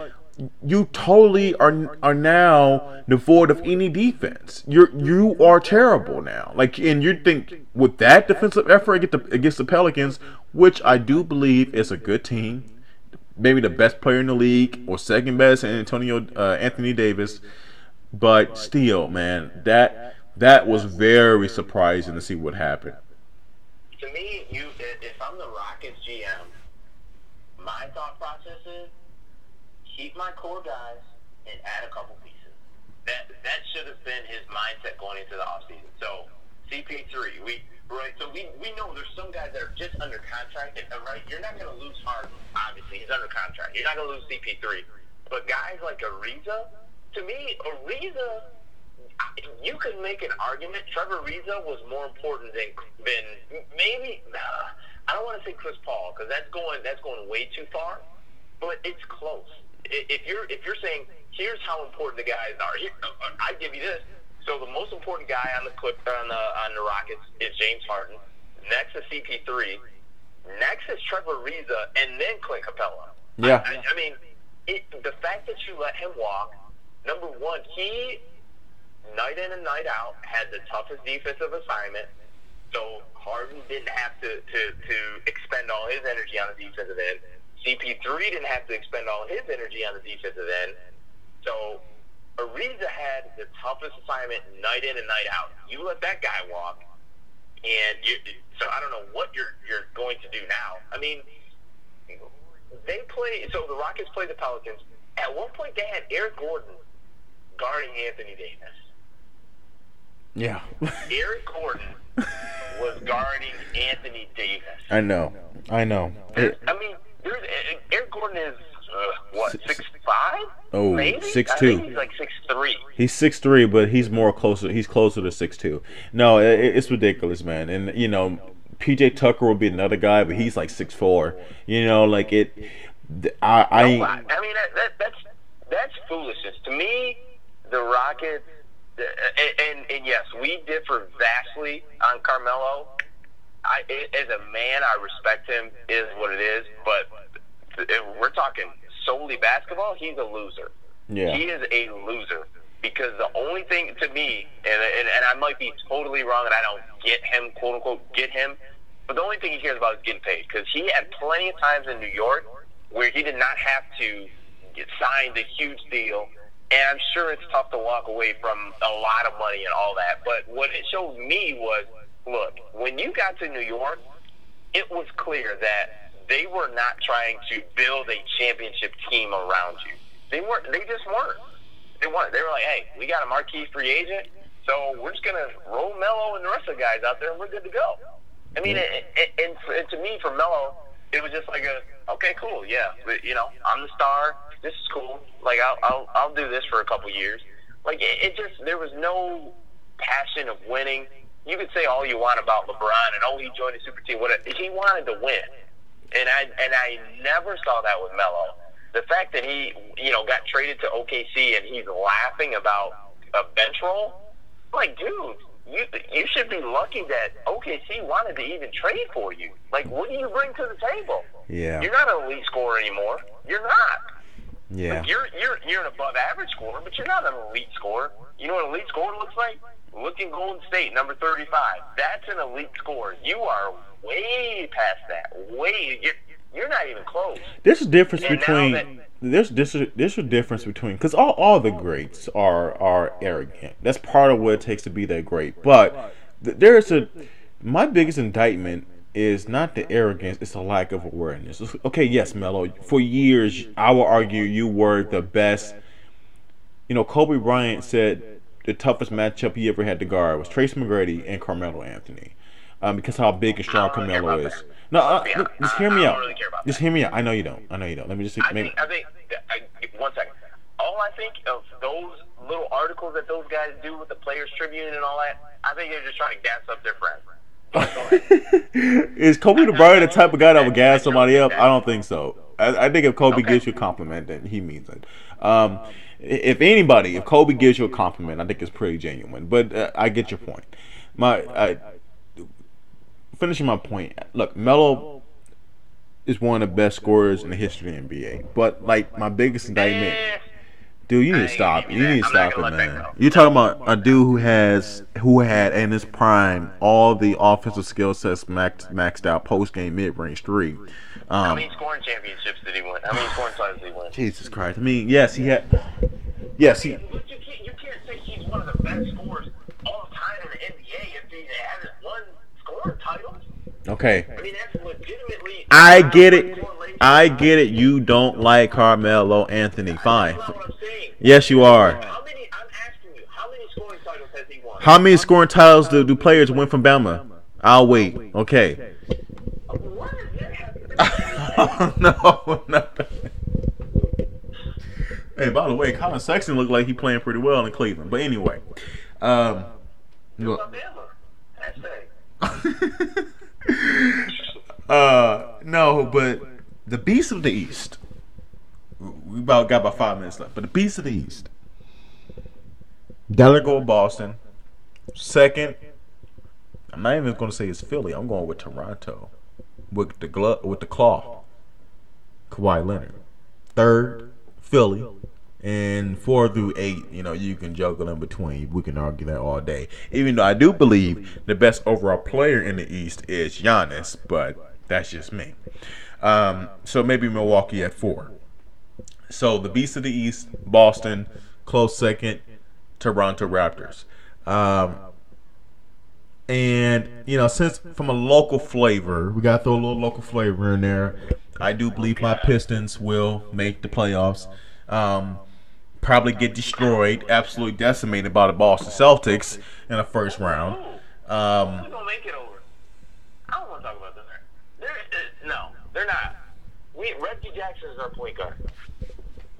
you totally are now devoid of any defense. You are terrible now. And you think with that defensive effort against the Pelicans, which I do believe is a good team, maybe the best player in the league or second best, Anthony Davis. But still, man, that was very surprising to see what happened. to me, if I'm the Rockets GM, my thought process is keep my core guys and add a couple pieces. That should have been his mindset going into the offseason. So CP3, we know there's some guys that are just under contract. Right, you're not going to lose Harden. Obviously, he's under contract. You're not going to lose CP3. But guys like Ariza, to me, Ariza, you could make an argument. Trevor Ariza was more important than maybe. I don't want to say Chris Paul because that's going way too far. But it's close. If you're saying here's how important the guys are, I give you this. So the most important guy on the Rockets is James Harden. Next is CP3. Next is Trevor Ariza, and then Clint Capella. Yeah. I mean, the fact that you let him walk. Number one, he night in and night out had the toughest defensive assignment. So Harden didn't have to expend all his energy on the defensive end. CP3 didn't have to expend all his energy on the defensive end. So Ariza had the toughest assignment night in and night out. You let that guy walk, and so I don't know what you're going to do now. I mean, they play. So the Rockets play the Pelicans. At one point, they had Eric Gordon guarding Anthony Davis. Yeah. Eric Gordon was guarding Anthony Davis. I know. I mean, Eric Gordon is what, 6'5"? Oh, maybe? 6'2". I think he's like 6'3". He's 6'3", but he's closer to 6'2". No, it's ridiculous, man. And you know, PJ Tucker will be another guy, but he's like 6'4". You know, like it. I mean, that's foolishness to me. The Rockets, and yes, we differ vastly on Carmelo. As a man, I respect him. Is what it is. But if we're talking solely basketball, he's a loser. Yeah. He is a loser because the only thing to me, and I might be totally wrong, and I don't get him, quote unquote, get him. But the only thing he cares about is getting paid because he had plenty of times in New York where he did not have to get signed a huge deal. And I'm sure it's tough to walk away from a lot of money and all that. But what it showed me was, look, when you got to New York, it was clear that they were not trying to build a championship team around you. They just weren't. They weren't. They were like, hey, we got a marquee free agent, so we're just going to roll Melo and the rest of the guys out there, and we're good to go. I mean, and to me, for Melo, it was just like okay, cool, yeah. But, you know, I'm the star. This is cool. Like, I'll do this for a couple years. Like, it just, there was no passion of winning. You could say all you want about LeBron and, he joined a super team. He wanted to win. And I never saw that with Melo. The fact that he, got traded to OKC and he's laughing about a bench role, like, dude, you should be lucky that OKC wanted to even trade for you. Like, what do you bring to the table? Yeah. You're not an elite scorer anymore. You're not. Yeah. Like, you're an above average scorer, but you're not an elite scorer. You know what an elite scorer looks like? Look in Golden State, number 35. That's an elite scorer. You are way past that. You're not even close. There's a difference between because all the greats are arrogant. That's part of what it takes to be that great. But my biggest indictment is not the arrogance, it's the lack of awareness. Okay, yes, Melo, for years I will argue you were the best. Kobe Bryant said the toughest matchup he ever had to guard was Tracy McGrady and Carmelo Anthony, because how big and strong Carmelo is. No, just hear me out. Really care about just hear me out. I know you don't. Let me just. I think 1 second. All I think of those little articles that those guys do with the Players Tribune and all that, I think they're just trying to gas up their friends. Is Kobe Bryant the type of guy that would gas somebody up? I don't think so. I think if Kobe gives you a compliment, then he means it. If Kobe gives you a compliment, I think it's pretty genuine. But I get your point. Finishing my point. Look, Melo is one of the best scorers in the history of the NBA. But like my biggest indictment, dude, you need to stop. You need to stop it, man. You're talking about a dude who had in his prime all the offensive skill sets maxed out, post game, mid range three. How many scoring championships did he win? How many scoring titles did he win? Jesus Christ! I mean, yes, he had. Yes, he. You can't say he's one of the best scorers all time in the NBA if he hasn't won scoring titles. Okay. I mean, that's legitimately a I get direct it. correlation. I get it. You don't like Carmelo Anthony. That's Fine. not what I'm saying. Yes, you are. How many? I'm asking you. How many scoring titles has he won? How many scoring titles do players win from Bama? I'll wait. Okay. What does that have to do with anything? No, no. Hey, by the way, Colin Sexton looked like he playing pretty well in Cleveland. But anyway, um, It's look. Alabama. No, but the Beast of the East. We got about 5 minutes left. But the Beast of the East. Gotta go with Boston. Second, I'm not even going to say it's Philly. I'm going with Toronto with the claw, Kawhi Leonard. Third, Philly, and 4 through 8. You can juggle in between. We can argue that all day. Even though I do believe the best overall player in the East is Giannis, but that's just me. So maybe Milwaukee at 4. So the Beast of the East, Boston, close second, Toronto Raptors. And since from a local flavor, we gotta throw a little local flavor in there. I do believe my Pistons will make the playoffs. Probably get destroyed, absolutely decimated by the Boston Celtics in the first round. Who's gonna make it over? I don't want to talk about that. No, they're not. Reggie Jackson is our point guard.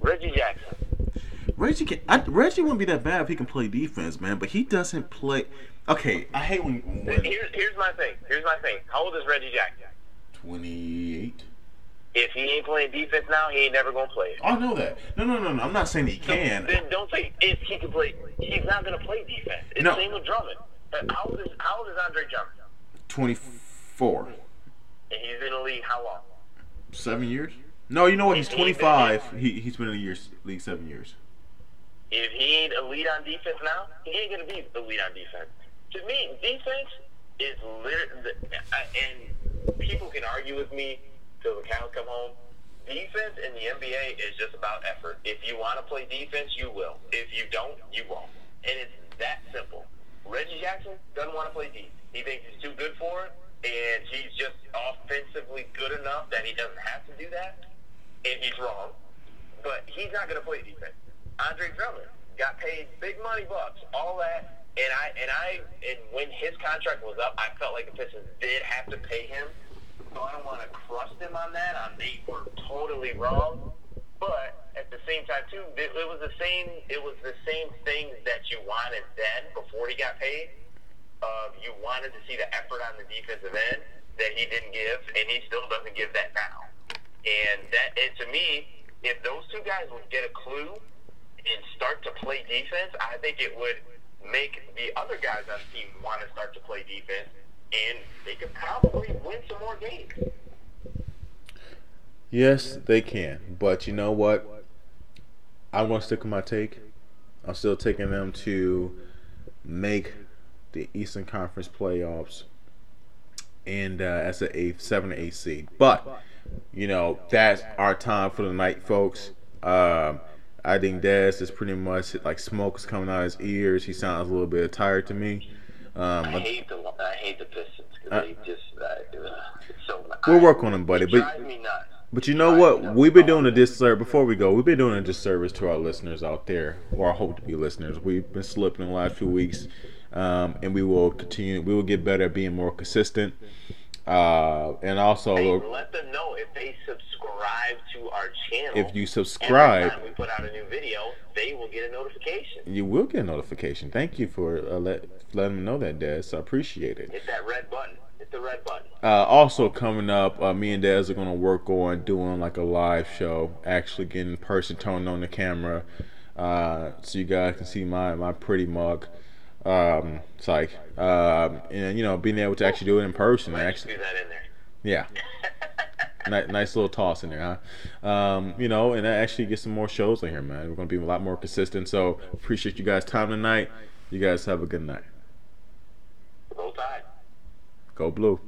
Reggie Jackson. Reggie wouldn't be that bad if he can play defense, man. But he doesn't play. Okay, I hate when Here's my thing. How old is Reggie Jackson? 28. If he ain't playing defense now, he ain't never gonna play it. I know that. No. I'm not saying he can. Then don't say if he can play. He's not gonna play defense. It's the same with Drummond. How old is Andre Drummond? 24. And he's in the league how long? 7 years? No, you know what? He's 25. He's been in the league 7 years. If he ain't elite on defense now, he ain't gonna be elite on defense. To me, defense is literally, and people can argue with me till the cows come home. Defense in the NBA is just about effort. If you want to play defense, you will. If you don't, you won't. And it's that simple. Reggie Jackson doesn't want to play defense. He thinks he's too good for it, and he's just offensively good enough that he doesn't have to do that. And he's wrong. But he's not going to play defense. Andre Drummond got paid big money bucks, all that. And when his contract was up, I felt like the Pistons did have to pay him. So I don't want to crust him on that. They were totally wrong. But at the same time, too, it was the same thing that you wanted then before he got paid. You wanted to see the effort on the defensive end that he didn't give, and he still doesn't give that now. And to me, if those two guys would get a clue and start to play defense, I think it would make the other guys on the team want to start to play defense, and they could probably win some more games. Yes, they can. But you know what? I'm going to stick with my take. I'm still taking them to make the Eastern Conference playoffs and as a 7 or 8 seed. But, that's our time for the night, folks. I think Dez is pretty much like smoke is coming out of his ears. He sounds a little bit tired to me. I hate the Pistons because it's so. We'll work on him, buddy. It drives me nuts. But you know what? We've been doing a disservice. Before we go, we've been doing a disservice to our listeners out there, or our hope to be listeners. We've been slipping in the last few weeks, and we will continue. We will get better at being more consistent. And also, let them know if they subscribe to our channel. If you subscribe, every time we put out a new video, they will get a notification. You will get a notification. Thank you for letting me know that, Dez. I appreciate it. Hit that red button. Hit the red button. Also coming up, me and Dez are going to work on doing like a live show, actually getting in person, turning on the camera, so you guys can see my pretty mug. It's like, and being able to actually do it in person. Actually, do that in there. Yeah. Nice little toss in there, huh? And actually get some more shows in here, man. We're going to be a lot more consistent. So appreciate you guys' time tonight. You guys have a good night. Roll Tide. Go Blue.